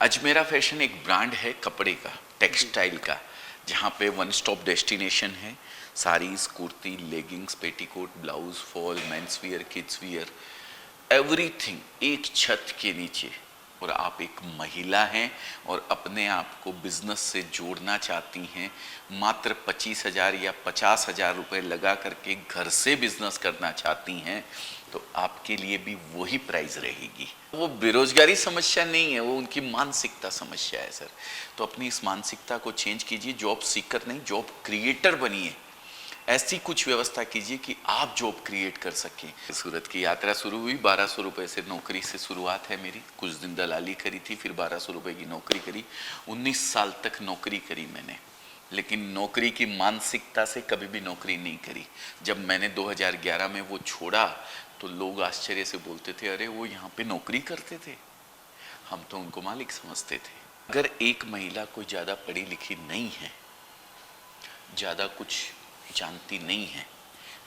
Ajmera fashion एक brand है कपड़े का, टेक्सटाइल का, जहाँ पे वन स्टॉप डेस्टिनेशन है। Saris, kurti, leggings, petticoat, blouse, fall, men's wear, kids wear, everything एक छत के नीचे। और आप एक महिला हैं और अपने आप को बिजनेस से जोड़ना चाहती हैं, मात्र 25,000 या 50,000 रुपये लगा करके घर से बिजनेस करना चाहती हैं, तो आपके लिए भी वही प्राइस रहेगी। वो बेरोजगारी समस्या नहीं है, वो उनकी मानसिकता समस्या है सर। तो अपनी इस मानसिकता को चेंज कीजिए, जॉब सीकर नहीं जॉब क्रिएटर बनिए। ऐसी कुछ व्यवस्था कीजिए कि आप जॉब क्रिएट कर सकें। सूरत की यात्रा शुरू हुई, 1200 रुपये से नौकरी से शुरुआत है मेरी। कुछ दिन दलाली करी थी, फिर 1200 रुपये की नौकरी करी। 19 साल तक नौकरी करी मैंने, लेकिन नौकरी की मानसिकता से कभी भी नौकरी नहीं करी। जब मैंने 2011 में वो छोड़ा तो लोग आश्चर्य से बोलते थे, अरे वो यहाँ पे नौकरी करते थे। हम तो उनको मालिक समझते थे। अगर एक महिला कोई ज़्यादा पढ़ी लिखी नहीं है, ज़्यादा कुछ जानती नहीं है,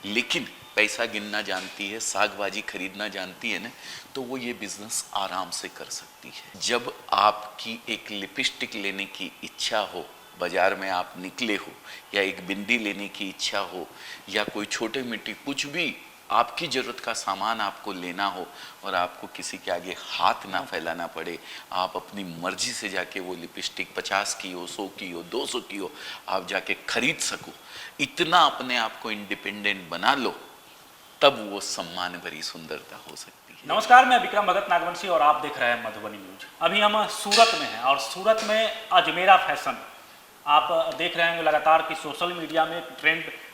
लेकिन पैसा गिनना जानती है, साग भाजी खरीदना जानती है ना, तो वो ये बिजनेस आराम से कर सकती है। जब आपकी एक लिपस्टिक लेने की इच्छा हो, बाजार में आप निकले हो, या एक बिंदी लेने की इच्छा हो, या कोई छोटे मिट्टी कुछ भी आपकी ज़रूरत का सामान आपको लेना हो और आपको किसी के आगे हाथ ना फैलाना पड़े, आप अपनी मर्जी से जाके वो लिपस्टिक 50 की हो, 100 की हो, 200 की हो, आप जाके खरीद सको, इतना अपने आप को इंडिपेंडेंट बना लो, तब वो सम्मान भरी सुंदरता हो सकती है। नमस्कार, मैं विक्रम भगत नागवंशी और आप देख रहे हैं मधुबनी न्यूज। अभी हम सूरत में हैं और सूरत में अजमेरा फैशन आप देख रहे हैं लगातार कि सोशल मीडिया में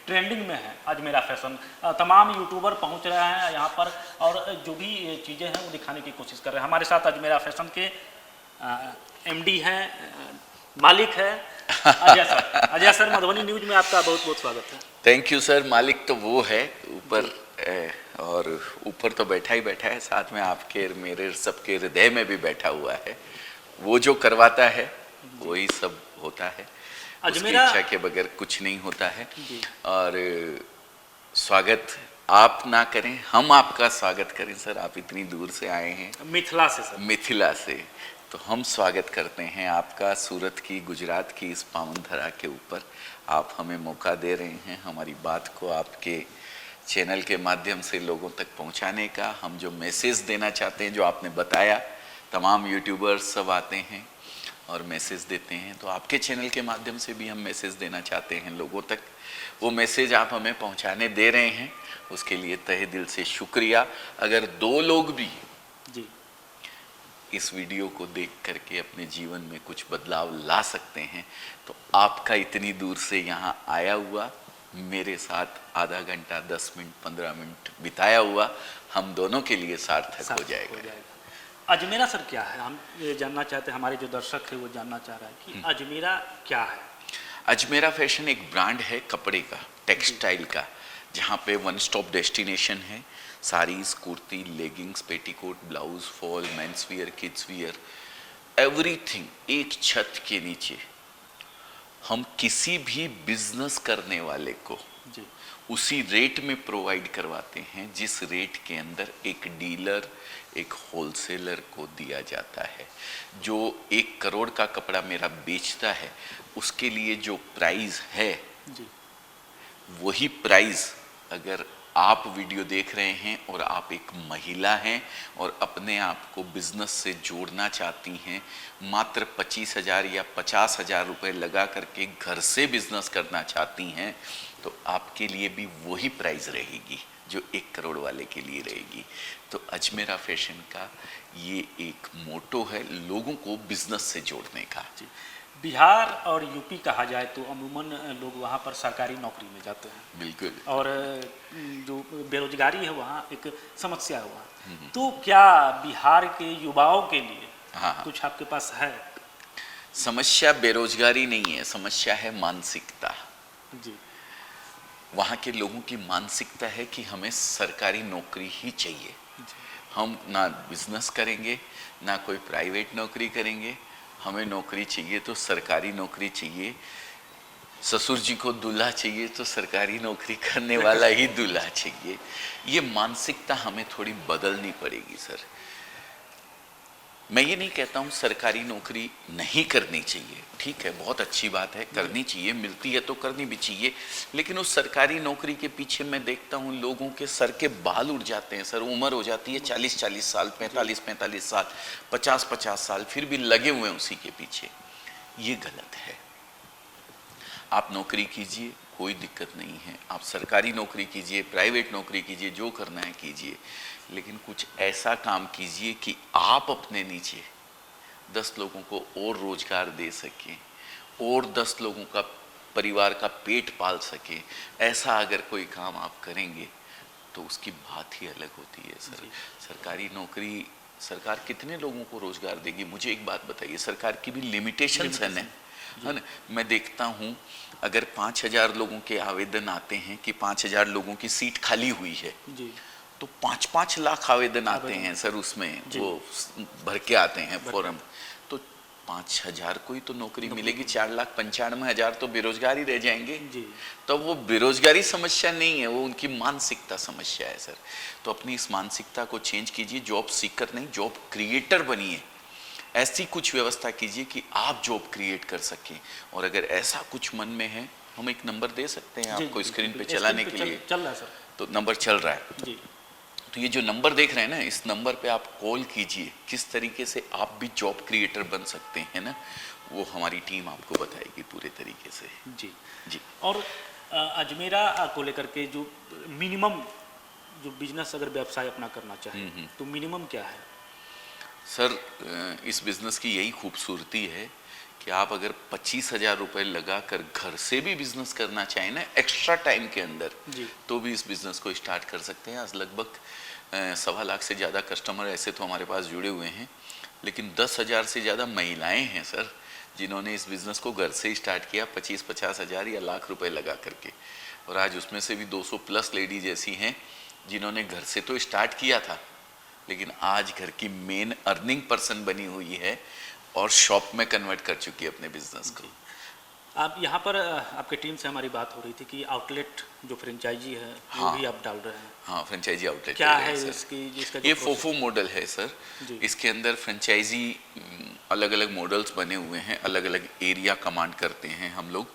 ट्रेंडिंग में है अजमेरा फैशन। तमाम यूट्यूबर पहुंच रहे हैं यहाँ पर और जो भी चीज़ें हैं वो दिखाने की कोशिश कर रहे हैं। हमारे साथ अजमेरा फैशन के एमडी हैं, मालिक है Ajay sir. Ajay sir, Madhubani news में आपका बहुत बहुत स्वागत है। Thank you sir. मालिक तो वो है ऊपर, और ऊपर तो बैठा ही बैठा है, साथ में आपके मेरे सबके हृदय में भी बैठा हुआ है। वो जो करवाता है वही सब होता है, उसकी इच्छा के बगैर कुछ नहीं होता है। और स्वागत आप ना करें, हम आपका स्वागत करें सर। आप इतनी दूर से आए हैं, मिथिला से सर। मिथिला से, तो हम स्वागत करते हैं आपका सूरत की, गुजरात की इस पावन धरा के ऊपर। आप हमें मौका दे रहे हैं हमारी बात को आपके चैनल के माध्यम से लोगों तक पहुंचाने का। हम जो मैसेज देना चाहते हैं, जो आपने बताया, तमाम यूट्यूबर्स सब आते हैं और मैसेज देते हैं, तो आपके चैनल के माध्यम से भी हम मैसेज देना चाहते हैं लोगों तक। वो मैसेज आप हमें पहुंचाने दे रहे हैं, उसके लिए तहे दिल से शुक्रिया। अगर 2 लोग भी जी इस वीडियो को देख करके अपने जीवन में कुछ बदलाव ला सकते हैं, तो आपका इतनी दूर से यहाँ आया हुआ, मेरे साथ आधा घंटा, 10 मिनट, 15 मिनट बिताया हुआ, हम दोनों के लिए सार्थक हो जाएगा। अजमेरा सर क्या है, हम ये जानना चाहते हैं, हमारे जो दर्शक है वो जानना चाह रहा है कि अजमेरा क्या है। अजमेरा फैशन एक ब्रांड है कपड़े का, टेक्सटाइल का, जहाँ पे वन स्टॉप डेस्टिनेशन है। Saris, kurti, leggings, petticoat, blouse, fall, men's wear, kids wear, everything एक छत के नीचे। हम किसी भी बिजनेस करने वाले को जी उसी रेट में प्रोवाइड करवाते हैं जिस रेट के अंदर एक डीलर, एक होलसेलर को दिया जाता है। जो 1 करोड़ का कपड़ा मेरा बेचता है, उसके लिए जो प्राइस है जी वही प्राइस, अगर आप वीडियो देख रहे हैं और आप एक महिला हैं और अपने आप को बिजनेस से जोड़ना चाहती हैं, मात्र 25,000 या 50,000 रुपये लगा करके घर से बिजनेस करना चाहती हैं, तो आपके लिए भी वही प्राइस रहेगी जो 1 करोड़ वाले के लिए रहेगी। तो अजमेरा फैशन का ये एक मोटो है, लोगों को बिजनेस से जोड़ने का। जी बिहार और यूपी कहा जाए तो अमूमन लोग वहाँ पर सरकारी नौकरी में जाते हैं। बिल्कुल। और जो बेरोजगारी है वहाँ एक समस्या है वहाँ। तो क्या बिहार के युवाओं के लिए कुछ आपके पास है? समस्या बेरोजगारी नहीं है, समस्या है मानसिकता। जी वहाँ के लोगों की मानसिकता है कि हमें सरकारी नौकरी ही चाहिए। हम ना बिजनेस करेंगे, ना कोई प्राइवेट नौकरी करेंगे, हमें नौकरी चाहिए तो सरकारी नौकरी चाहिए। ससुर जी को दूल्हा चाहिए तो सरकारी नौकरी करने वाला ही दूल्हा चाहिए। ये मानसिकता हमें थोड़ी बदलनी पड़ेगी सर। मैं ये नहीं कहता हूँ सरकारी नौकरी नहीं करनी चाहिए, ठीक है, बहुत अच्छी बात है, करनी चाहिए, मिलती है तो करनी भी चाहिए, लेकिन उस सरकारी नौकरी के पीछे मैं देखता हूँ लोगों के सर के बाल उड़ जाते हैं सर, उम्र हो जाती है 40-40 साल, 45-45 साल, 50-50 साल, फिर भी लगे हुए हैं उसी के पीछे। ये गलत है। आप नौकरी कीजिए, कोई दिक्कत नहीं है, आप सरकारी नौकरी कीजिए, प्राइवेट नौकरी कीजिए, जो करना है कीजिए, लेकिन कुछ ऐसा काम कीजिए कि आप अपने नीचे 10 लोगों को और रोजगार दे सकें और 10 लोगों का परिवार का पेट पाल सकें। ऐसा अगर कोई काम आप करेंगे तो उसकी बात ही अलग होती है सर। सरकारी नौकरी, सरकार कितने लोगों को रोजगार देगी? मुझे एक बात बताइए, सरकार की भी लिमिटेशंस है ना। मैं देखता हूँ अगर 5,000 लोगों के आवेदन आते हैं कि 5,000 लोगों की सीट खाली हुई है जी। तो 5-5 लाख आवेदन आते हैं सर, उसमें वो भर के आते हैं फॉर्म, तो 5,000 को ही तो नौकरी मिलेगी, 4,95,000 तो बेरोजगार ही रह जाएंगे जी। तो वो बेरोजगारी समस्या नहीं है, वो उनकी मानसिकता समस्या है सर। तो अपनी इस मानसिकता को चेंज कीजिए, जॉब सीकर नहीं जॉब क्रिएटर बनिए। ऐसी कुछ व्यवस्था कीजिए कि आप जॉब क्रिएट कर सकें। और अगर ऐसा कुछ मन में है, हम एक नंबर दे सकते हैं आपको स्क्रीन पे चलाने के लिए। चल रहा है सर, तो नंबर चल रहा है जी। तो ये जो नंबर देख रहे हैं ना, इस नंबर पे आप कॉल कीजिए, किस तरीके से आप भी जॉब क्रिएटर बन सकते हैं ना, वो हमारी टीम आपको बताएगी पूरे तरीके से। जी जी। और अजमेरा को लेकर के जो मिनिमम जो बिजनेस अगर व्यवसाय अपना करना चाहे तो मिनिमम क्या है? सर इस बिजनेस की यही खूबसूरती है कि आप अगर 25,000 रुपये लगा कर घर से भी बिजनेस करना चाहें ना एक्स्ट्रा टाइम के अंदर, तो भी इस बिजनेस को स्टार्ट कर सकते हैं। आज लगभग 1.25 लाख से ज़्यादा कस्टमर ऐसे तो हमारे पास जुड़े हुए हैं, लेकिन 10,000 से ज़्यादा महिलाएं हैं सर जिन्होंने इस बिज़नेस को घर से स्टार्ट किया 25-50 हज़ार या लाख रुपए लगा करके। और आज उसमें से भी 200 प्लस लेडीज ऐसी हैं जिन्होंने घर से तो स्टार्ट किया था, लेकिन आज घर की मेन अर्निंग पर्सन बनी हुई है और शॉप में कन्वर्ट कर चुकी है अपने बिजनेस को। आप यहाँ पर आपके टीम से हमारी बात हो रही थी कि आउटलेट जो फ्रेंचाइजी है वो भी आप डाल रहे हैं। हाँ, फ्रेंचाइजी आउटलेट क्या है इसकी, इसका ये फोफो मॉडल है सर। इसके अंदर फ्रेंचाइजी अलग अलग मॉडल्स बने हुए हैं, अलग अलग एरिया कमांड करते हैं हम लोग,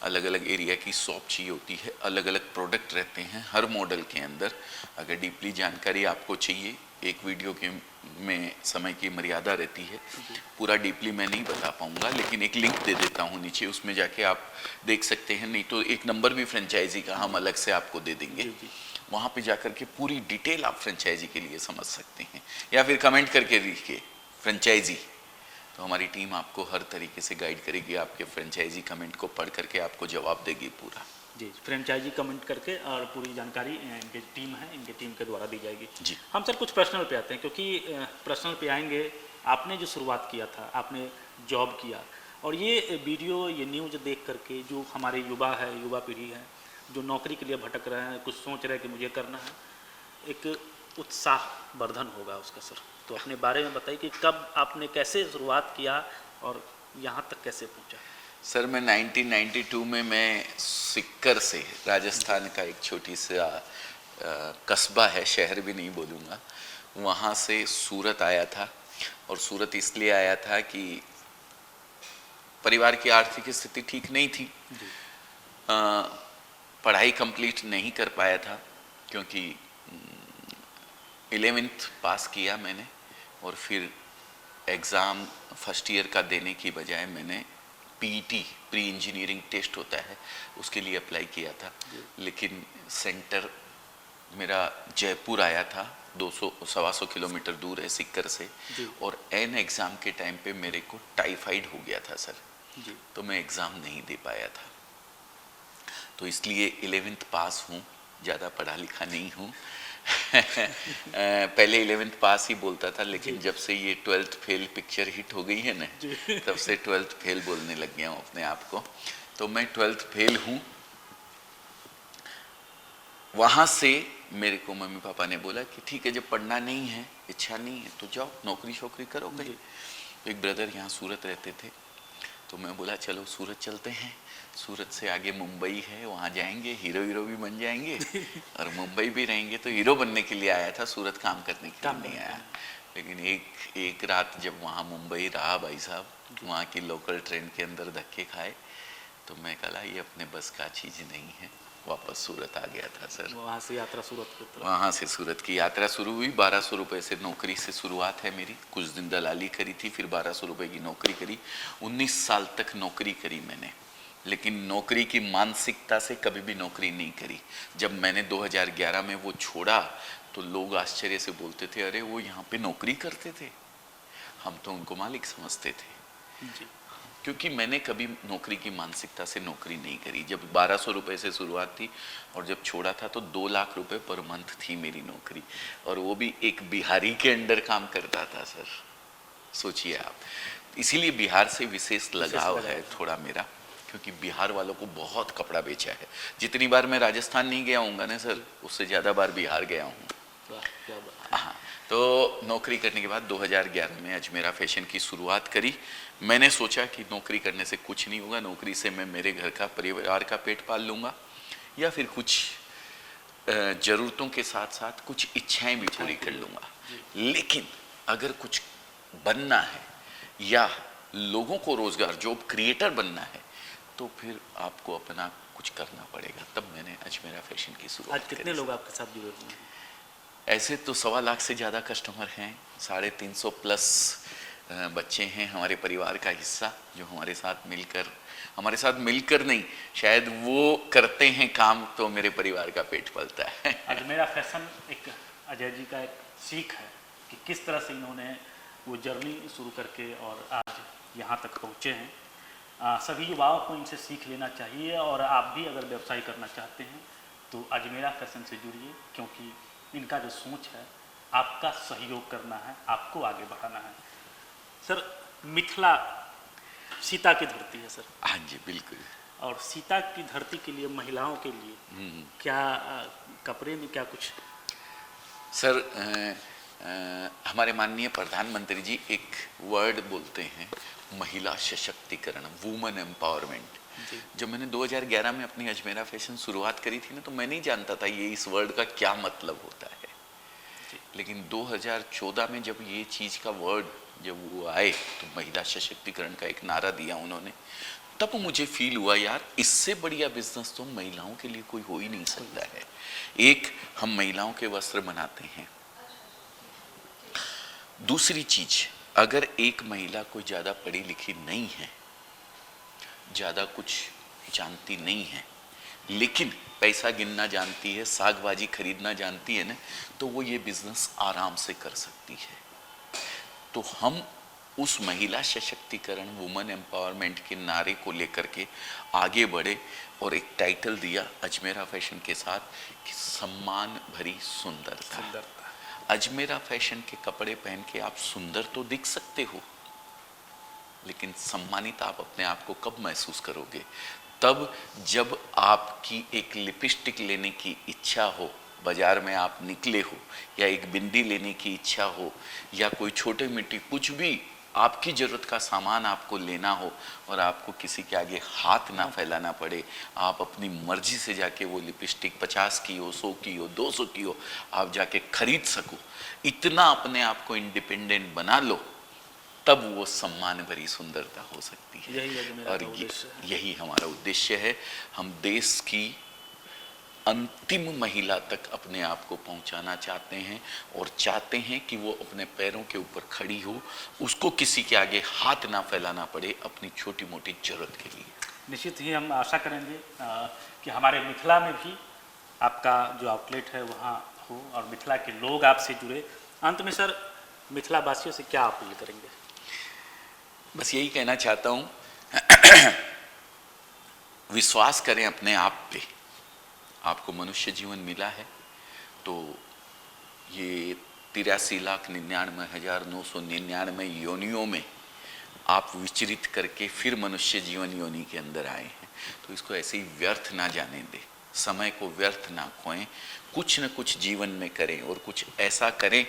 अलग अलग एरिया की शॉप चाहिए होती है, अलग अलग प्रोडक्ट रहते हैं हर मॉडल के अंदर। अगर डीपली जानकारी आपको चाहिए, एक वीडियो के में समय की मर्यादा रहती है, पूरा डीपली मैं नहीं बता पाऊंगा, लेकिन एक लिंक दे देता हूं नीचे, उसमें जाके आप देख सकते हैं। नहीं तो एक नंबर भी फ्रेंचाइजी का हम अलग से आपको दे देंगे, वहां पे जाकर के पूरी डिटेल आप फ्रेंचाइजी के लिए समझ सकते हैं, या फिर कमेंट करके लिखिए फ्रेंचाइजी, तो हमारी टीम आपको हर तरीके से गाइड करेगी, आपके फ्रेंचाइजी कमेंट को पढ़ करके आपको जवाब देगी पूरा। जी, फ्रेंचाइजी कमेंट करके और पूरी जानकारी इनकी टीम है, इनकी टीम के द्वारा दी जाएगी। जी। हम सर कुछ पर्सनल पे आते हैं, क्योंकि पर्सनल पे आएंगे। आपने जो शुरुआत किया था, आपने जॉब किया, और ये वीडियो, ये न्यूज़ देख करके जो हमारे युवा है, युवा पीढ़ी है, जो नौकरी के लिए भटक रहे हैं, कुछ सोच रहे हैं कि मुझे करना है, एक उत्साह वर्धन होगा उसका सर। तो अपने बारे में बताइए कि कब आपने कैसे शुरुआत किया और यहाँ तक कैसे पहुँचा? सर मैं 1992 में मैं सिक्कर से, राजस्थान का एक छोटी सा कस्बा है, शहर भी नहीं बोलूँगा, वहाँ से सूरत आया था। और सूरत इसलिए आया था कि परिवार की आर्थिक स्थिति ठीक नहीं थी, पढ़ाई कंप्लीट नहीं कर पाया था, क्योंकि 11th पास किया मैंने और फिर एग्ज़ाम फर्स्ट ईयर का देने की बजाय मैंने पीईटी, प्री इंजीनियरिंग टेस्ट होता है, उसके लिए अप्लाई किया था, लेकिन सेंटर मेरा जयपुर आया था, 200-125 किलोमीटर दूर है सिक्कर से, और एन एग्ज़ाम के टाइम पे मेरे को टाइफाइड हो गया था सर, तो मैं एग्ज़ाम नहीं दे पाया था। तो इसलिए 11th पास हूँ, ज़्यादा पढ़ा लिखा नहीं हूँ। पहले 11th पास ही बोलता था, लेकिन जब से ये 12th फेल पिक्चर हिट हो गई है ना, तब से 12th फेल बोलने लग गया हूँ अपने आप को। तो मैं 12th फेल हूँ। वहाँ से मेरे को मम्मी पापा ने बोला कि ठीक है, जब पढ़ना नहीं है, इच्छा नहीं है, तो जाओ नौकरी शोकरी करो कहीं। तो एक ब्रदर यहाँ सूरत रहते थे, तो मैं बोला चलो सूरत चलते हैं, सूरत से आगे मुंबई है, वहाँ जाएंगे, हीरो भी बन जाएंगे और मुंबई भी रहेंगे। तो हीरो बनने के लिए आया था, सूरत काम करने के लिए नहीं आया। लेकिन एक एक रात जब वहाँ मुंबई रहा भाई साहब, वहाँ की लोकल ट्रेन के अंदर धक्के खाए, तो मैं कहा ये अपने बस का चीज़ नहीं है, वापस सूरत आ गया था सर। वहाँ से यात्रा सूरत की तरफ। वहाँ से सूरत की यात्रा शुरू हुई। 1200 रुपये से नौकरी से शुरुआत है मेरी, कुछ दिन दलाली करी थी, फिर 1200 रुपये की नौकरी करी। 19 साल तक नौकरी करी मैंने, लेकिन नौकरी की मानसिकता से कभी भी नौकरी नहीं करी। जब मैंने 2011 में वो छोड़ा तो लोग आश्चर्य से बोलते थे, अरे वो यहाँ पे नौकरी करते थे, हम तो उनको मालिक समझते थे जी। क्योंकि मैंने कभी नौकरी की मानसिकता से नौकरी नहीं करी। जब 1200 रुपये से शुरुआत थी और जब छोड़ा था तो 2 लाख रुपए पर मंथ थी मेरी नौकरी, और वो भी एक बिहारी के अंडर काम करता था सर, सोचिए आप। इसीलिए बिहार से विशेष लगाव है थोड़ा मेरा, क्योंकि बिहार वालों को बहुत कपड़ा बेचा है। जितनी बार मैं राजस्थान नहीं गया हूँ ना सर, उससे ज़्यादा बार बिहार गया हूँ। हाँ, तो नौकरी करने के बाद 2011 में अजमेरा फैशन की शुरुआत करी। मैंने सोचा कि नौकरी करने से कुछ नहीं होगा, नौकरी से मैं मेरे घर का परिवार का पेट पाल लूँगा, या फिर कुछ ज़रूरतों के साथ साथ कुछ इच्छाएं भी पूरी कर लूँगा। लेकिन अगर कुछ बनना है या लोगों को रोज़गार, जॉब क्रिएटर बनना है, तो फिर आपको अपना कुछ करना पड़ेगा। तब मैंने अजमेरा फैशन की शुरुआत। आज कितने लोग आपके साथ जुड़े हुए हैं? ऐसे तो 1.25 लाख से ज़्यादा कस्टमर हैं, 350 प्लस बच्चे हैं हमारे परिवार का हिस्सा, जो हमारे साथ मिलकर नहीं, शायद वो करते हैं काम तो मेरे परिवार का पेट पलता है। अजमेरा फैशन एक अजय जी का एक सीख है कि किस तरह से इन्होंने वो जर्नी शुरू करके और आज यहाँ तक पहुँचे हैं। सभी युवाओं को इनसे सीख लेना चाहिए, और आप भी अगर व्यवसाय करना चाहते हैं तो अजमेरा फैशन से जुड़िए, क्योंकि इनका जो सोच है, आपका सहयोग करना है, आपको आगे बढ़ाना है। सर, मिथिला सीता की धरती है सर। हाँ जी बिल्कुल। और सीता की धरती के लिए, महिलाओं के लिए क्या कपड़े में क्या कुछ? सर हमारे माननीय प्रधानमंत्री जी एक वर्ड बोलते हैं, महिला सशक्तिकरण, वुमन एम्पावरमेंट। जब मैंने 2011 में अपनी अजमेरा फैशन शुरुआत करी थी ना, तो मैं नहीं जानता था ये इस वर्ड का क्या मतलब होता है। लेकिन 2014 में जब ये चीज़ का वर्ड जब वो आए, तो महिला सशक्तिकरण का एक नारा दिया उन्होंने, तब मुझे फील हुआ यार इससे बढ़िया बिजनेस तो महिलाओं के लिए कोई हो ही नहीं सकता है। एक, हम महिलाओं के वस्त्र बनाते हैं। दूसरी चीज, अगर एक महिला कोई ज़्यादा पढ़ी लिखी नहीं है, ज़्यादा कुछ जानती नहीं है, लेकिन पैसा गिनना जानती है, साग भाजी खरीदना जानती है ना, तो वो ये बिजनेस आराम से कर सकती है। तो हम उस महिला सशक्तिकरण, वुमेन एम्पावरमेंट के नारे को लेकर के आगे बढ़े और एक टाइटल दिया अजमेरा फैशन के साथ कि सम्मान भरी सुंदरता। अजमेरा फैशन के कपड़े पहन के आप सुंदर तो दिख सकते हो, लेकिन सम्मानित आप अपने आप को कब महसूस करोगे? तब जब आपकी एक लिपस्टिक लेने की इच्छा हो, बाजार में आप निकले हो, या एक बिंदी लेने की इच्छा हो, या कोई छोटे मिट्टी कुछ भी आपकी ज़रूरत का सामान आपको लेना हो, और आपको किसी के आगे हाथ ना फैलाना पड़े, आप अपनी मर्जी से जाके वो लिपस्टिक 50 की हो, 100 की हो, 200 की हो, आप जाके खरीद सको, इतना अपने आप को इंडिपेंडेंट बना लो, तब वो सम्मान भरी सुंदरता हो सकती है। और यही हमारा उद्देश्य है। हम देश की अंतिम महिला तक अपने आप को पहुंचाना चाहते हैं, और चाहते हैं कि वो अपने पैरों के ऊपर खड़ी हो, उसको किसी के आगे हाथ ना फैलाना पड़े अपनी छोटी मोटी जरूरत के लिए। निश्चित ही हम आशा करेंगे कि हमारे मिथिला में भी आपका जो आउटलेट है वहाँ हो, और मिथिला के लोग आपसे जुड़े। अंत में सर, मिथिला वासियों से क्या अपील करेंगे? बस यही कहना चाहता हूँ, विश्वास करें अपने आप पे। आपको मनुष्य जीवन मिला है तो ये 83,99,999 योनियों में आप विचरित करके फिर मनुष्य जीवन योनि के अंदर आए हैं, तो इसको ऐसे ही व्यर्थ ना जाने दें, समय को व्यर्थ ना खोएं, कुछ न कुछ जीवन में करें, और कुछ ऐसा करें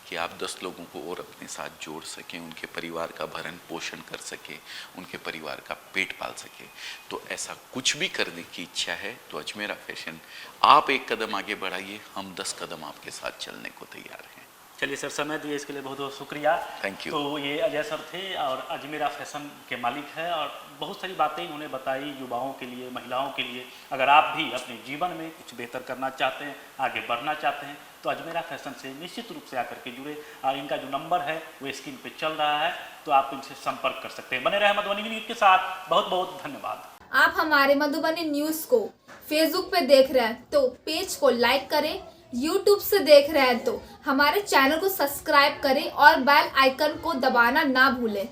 कि आप 10 लोगों को और अपने साथ जोड़ सकें, उनके परिवार का भरण पोषण कर सकें, उनके परिवार का पेट पाल सकें। तो ऐसा कुछ भी करने की इच्छा है तो अजमेरा फैशन, आप एक कदम आगे बढ़ाइए, हम 10 कदम आपके साथ चलने को तैयार हैं। चलिए सर, समय दिए इसके लिए बहुत बहुत शुक्रिया। Thank you. तो ये अजय सर थे और अजमेरा फैशन के मालिक हैं और बहुत सारी बातें इन्होंने बताई युवाओं के लिए, महिलाओं के लिए। अगर आप भी अपने जीवन में कुछ बेहतर करना चाहते हैं, आगे बढ़ना चाहते हैं, तो अजमेरा फैशन से निश्चित रूप से आकर के जुड़े। और इनका जो नंबर है वो स्क्रीन पे चल रहा है, तो आप इनसे संपर्क कर सकते हैं। बने रहे मधुबनी न्यूज के साथ। बहुत बहुत धन्यवाद। आप हमारे मधुबनी न्यूज़ को फेसबुक पे देख रहे हैं तो पेज को लाइक करें, यूट्यूब से देख रहे हैं तो हमारे चैनल को सब्सक्राइब करें और बेल आइकन को दबाना ना भूलें।